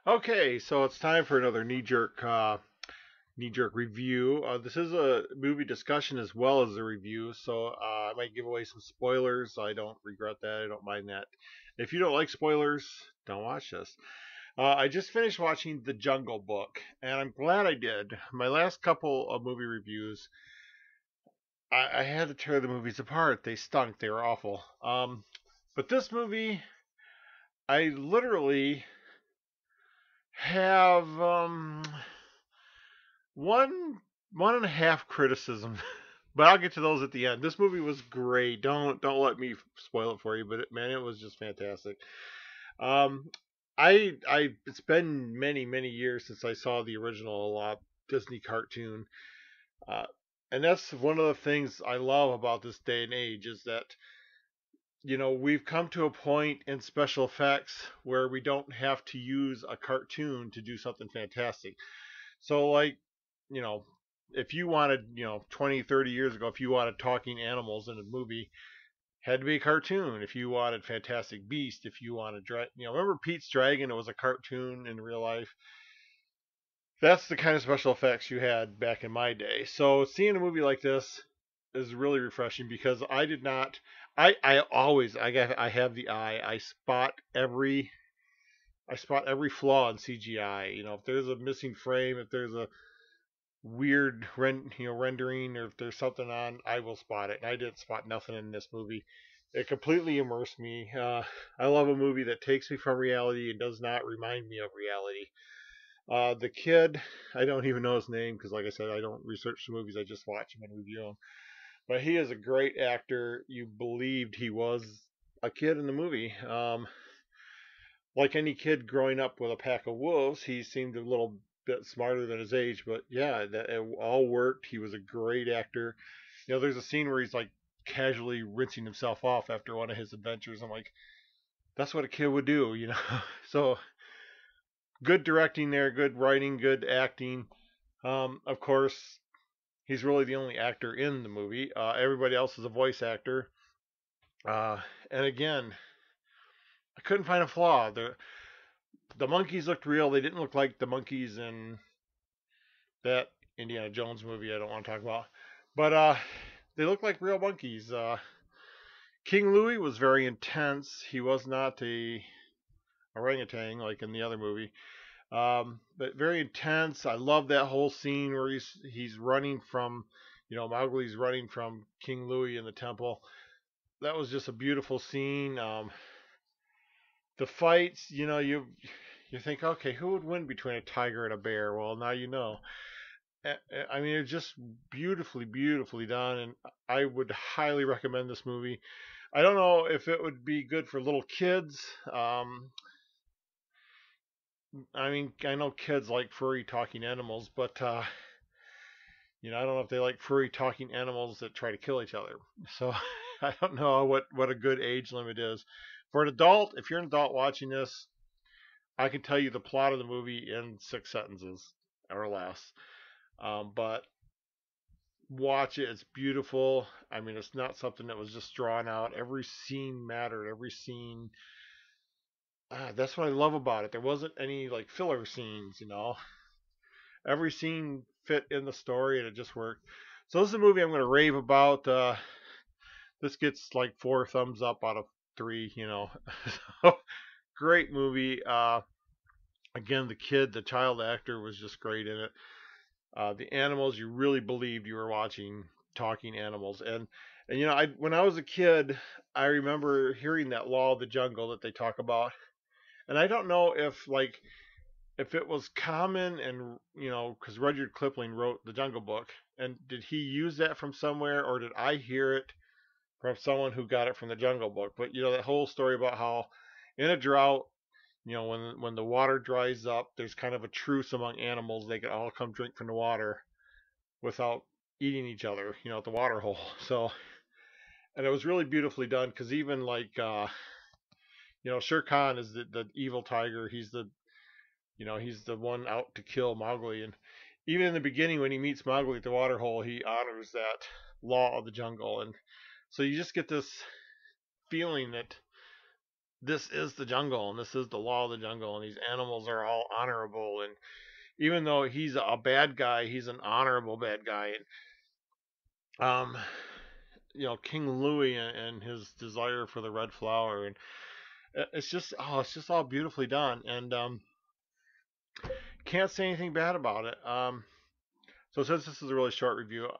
Okay, so it's time for another knee-jerk review. This is a movie discussion as well as a review, so I might give away some spoilers. I don't regret that. I don't mind that. If you don't like spoilers, don't watch this. I just finished watching The Jungle Book, and I'm glad I did. My last couple of movie reviews, I had to tear the movies apart. They stunk. They were awful. But this movie, I literally have one and a half criticism, but I'll get to those at the end. This movie was great. Don't let me spoil it for you, but man, it was just fantastic. Um, I it's been many years since I saw the original Disney cartoon, uh, and that's one of the things I love about this day and age is that we've come to a point in special effects where we don't have to use a cartoon to do something fantastic. So like, you know, if you wanted, 20, 30 years ago, if you wanted talking animals in a movie, had to be a cartoon. If you wanted Fantastic Beast, if you wanted, remember Pete's Dragon? It was a cartoon in real life. That's the kind of special effects you had back in my day. So seeing a movie like this is really refreshing because I did not. I always I have the eye. I spot every flaw in CGI. If there's a missing frame, if there's a weird rendering, or if there's something on, I will spot it. And I didn't spot nothing in this movie. It completely immersed me. I love a movie that takes me from reality and does not remind me of reality. The kid, I don't even know his name because, like I said, I don't research the movies. I just watch them and review them. But he is a great actor. You believed he was a kid in the movie. Like any kid growing up with a pack of wolves, he seemed a little bit smarter than his age. But yeah, that it all worked. He was a great actor. There's a scene where he's like casually rinsing himself off after one of his adventures. I'm like, that's what a kid would do. So good directing there, good writing, good acting. Of course, he's really the only actor in the movie. Everybody else is a voice actor. Uh, and again, I couldn't find a flaw. The monkeys looked real. They didn't look like the monkeys in that Indiana Jones movie I don't want to talk about. But they look like real monkeys. King Louis was very intense. He was not a orangutan like in the other movie. But very intense. I love that whole scene where he's running from, Mowgli's running from King Louis in the temple. That was just a beautiful scene. The fights, you think, okay, who would win between a tiger and a bear? Well, now you know. I mean, it's just beautifully done, and I would highly recommend this movie. I don't know if it would be good for little kids. I mean, I know kids like furry talking animals, but I don't know if they like furry talking animals that try to kill each other. So I don't know what a good age limit is. For an adult, if you're an adult watching this, I can tell you the plot of the movie in 6 sentences or less. But watch it. It's beautiful. I mean, it's not something that was just drawn out. Every scene mattered. Every scene. That's what I love about it. There wasn't any like filler scenes. Every scene fit in the story and it just worked. So this is a movie I'm going to rave about. This gets like 4 thumbs up out of 3. So, great movie. Again, the child actor was just great in it. The animals, you really believed you were watching talking animals. And when I was a kid, I remember hearing that Law of the Jungle that they talk about. And I don't know if it was common and because Rudyard Kipling wrote the Jungle Book, and did he use that from somewhere, or did I hear it from someone who got it from the Jungle Book? But that whole story about how in a drought, when the water dries up, there's kind of a truce among animals. They can all come drink from the water without eating each other, at the water hole. So, and it was really beautifully done because even like Shere Khan is the evil tiger. He's the one out to kill Mowgli, and even in the beginning when he meets Mowgli at the water hole, he honors that law of the jungle, and so you just get this feeling that this is the jungle and this is the law of the jungle and these animals are all honorable, and even though he's a bad guy, he's an honorable bad guy. And King Louis and his desire for the red flower, and it's just all beautifully done, and can't say anything bad about it. So since this is a really short review,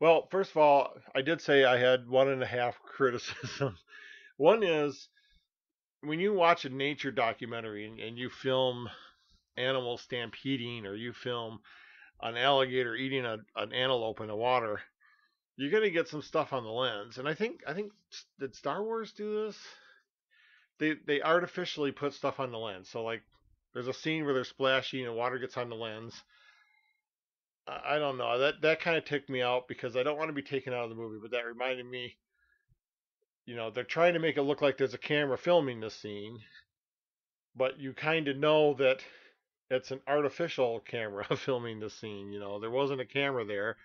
well, first of all, I did say I had one and a half criticisms. One is when you watch a nature documentary and you film animals stampeding, or you film an alligator eating an antelope in the water, you're gonna get some stuff on the lens. And I think did Star Wars do this? They artificially put stuff on the lens. So like there's a scene where they're splashing and water gets on the lens. I don't know. That kind of ticked me out because I don't want to be taken out of the movie, but that reminded me, they're trying to make it look like there's a camera filming this scene, but you kind of know that it's an artificial camera filming the scene. There wasn't a camera there.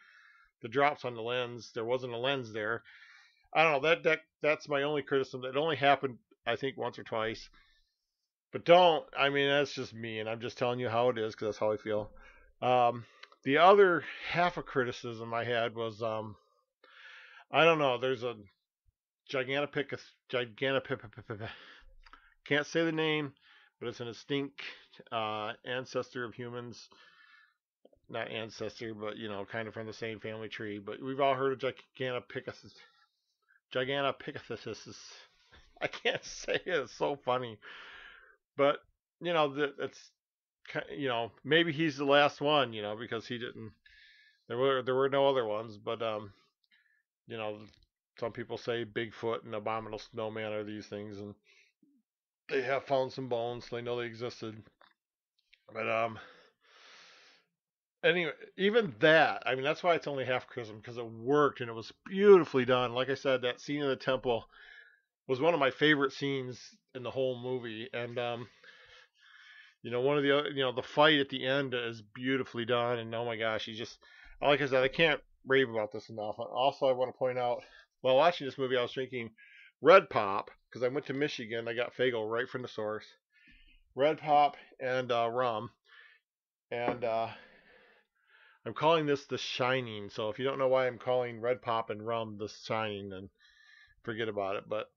The drops on the lens, there wasn't a lens there. I don't know. That's my only criticism. It only happened, I think, once or twice. But I mean, that's just me, and I'm just telling you how it is because that's how I feel. The other half of criticism I had was, I don't know. There's a gigantic, can't say the name, but it's an extinct ancestor of humans. Not ancestor, but kind of from the same family tree. But we've all heard of Gigantopithecus. Gigantopithecus. I can't say it. It's so funny. But it's maybe he's the last one. Because he didn't. There were no other ones. But you know, some people say Bigfoot and Abominable Snowman are these things, and they have found some bones. So they know they existed. But anyway, even that, I mean, that's why it's only half criticism, because it worked and it was beautifully done. Like I said, that scene in the temple was one of my favorite scenes in the whole movie. And one of the other, the fight at the end is beautifully done. And oh my gosh, like I said, I can't rave about this enough. Also, I want to point out, while watching this movie, I was drinking Red Pop because I went to Michigan. I got Fagel right from the source. Red Pop and rum, and I'm calling this The Shining. So if you don't know why I'm calling Red Pop and rum The Shining, then forget about it. But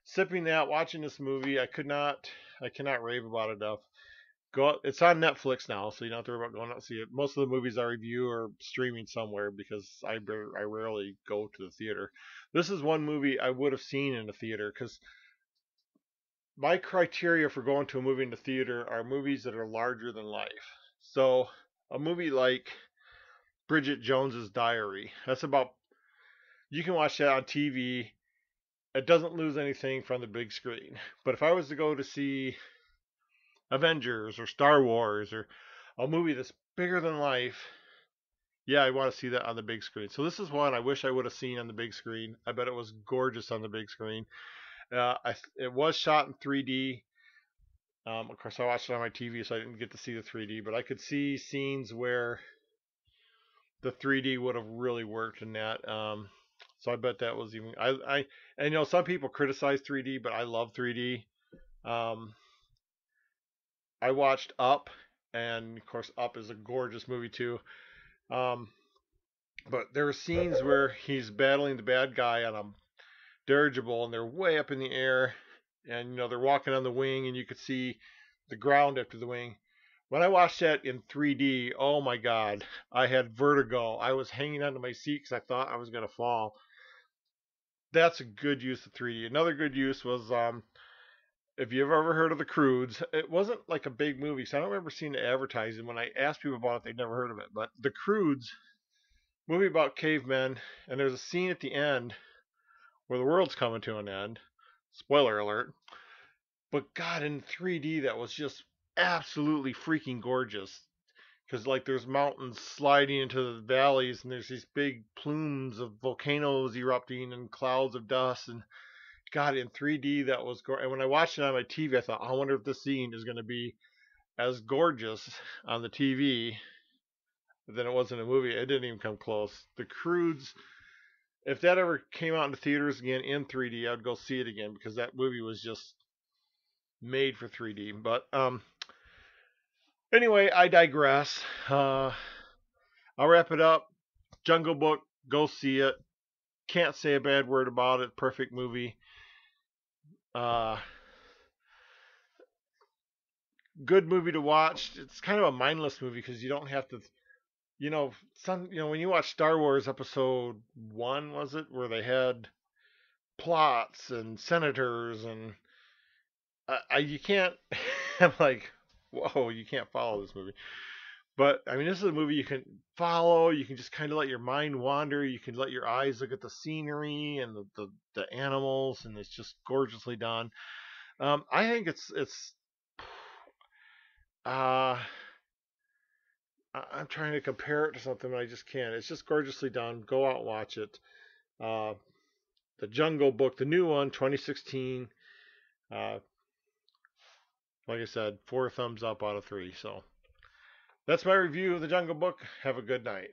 sipping that, watching this movie, I cannot rave about it enough. It's on Netflix now, so you don't have to worry about going out and see it. Most of the movies I review are streaming somewhere because I rarely go to the theater. This is one movie I would have seen in the theater because my criteria for going to a movie in the theater are movies that are larger than life. So a movie like Bridget Jones's Diary, you can watch that on TV. It doesn't lose anything from the big screen. But if I was to go to see Avengers or Star Wars or a movie that's bigger than life, yeah, I want to see that on the big screen. So this is one I wish I would have seen on the big screen. I bet it was gorgeous on the big screen. It was shot in 3D. Of course, I watched it on my TV, so I didn't get to see the 3D, but I could see scenes where the 3D would have really worked in that. So I bet that was even. And some people criticize 3D, but I love 3D. I watched Up, and of course, Up is a gorgeous movie too. But there are scenes where he's battling the bad guy on a dirigible, and they're way up in the air, and they're walking on the wing, and you could see the ground after the wing. When I watched that in 3D, oh my God, I had vertigo. I was hanging onto my seat because I thought I was gonna fall. That's a good use of 3D. Another good use was if you've ever heard of The Croods, it wasn't like a big movie, so I don't remember seeing the advertising. When I asked people about it, they'd never heard of it. But The Croods, movie about cavemen, and there's a scene at the end where the world's coming to an end. Spoiler alert. But God, in 3D, that was just absolutely freaking gorgeous. Because there's mountains sliding into the valleys, and there's these big plumes of volcanoes erupting and clouds of dust, and God, in 3D, that was gorgeous. And when I watched it on my TV, I thought, I wonder if this scene is going to be as gorgeous on the TV than it was in the movie. It didn't even come close. The Croods, if that ever came out in the theaters again in 3D, I'd go see it again because that movie was just made for 3D. But anyway, I digress. I'll wrap it up. Jungle Book, go see it. Can't say a bad word about it. Perfect movie. Uh, good movie to watch. It's kind of a mindless movie because you don't have to, when you watch Star Wars Episode 1, was it, where they had plots and senators and you can't. I'm like, whoa, you can't follow this movie. But I mean, this is a movie you can follow. You can just kind of let your mind wander. You can let your eyes look at the scenery and the animals, and it's just gorgeously done. I think it's. Uh, I'm trying to compare it to something, but I just can't. It's just gorgeously done. Go out and watch it. Uh, the Jungle Book, the new one, 2016. Uh, like I said, 4 thumbs up out of 3. So that's my review of the Jungle Book. Have a good night.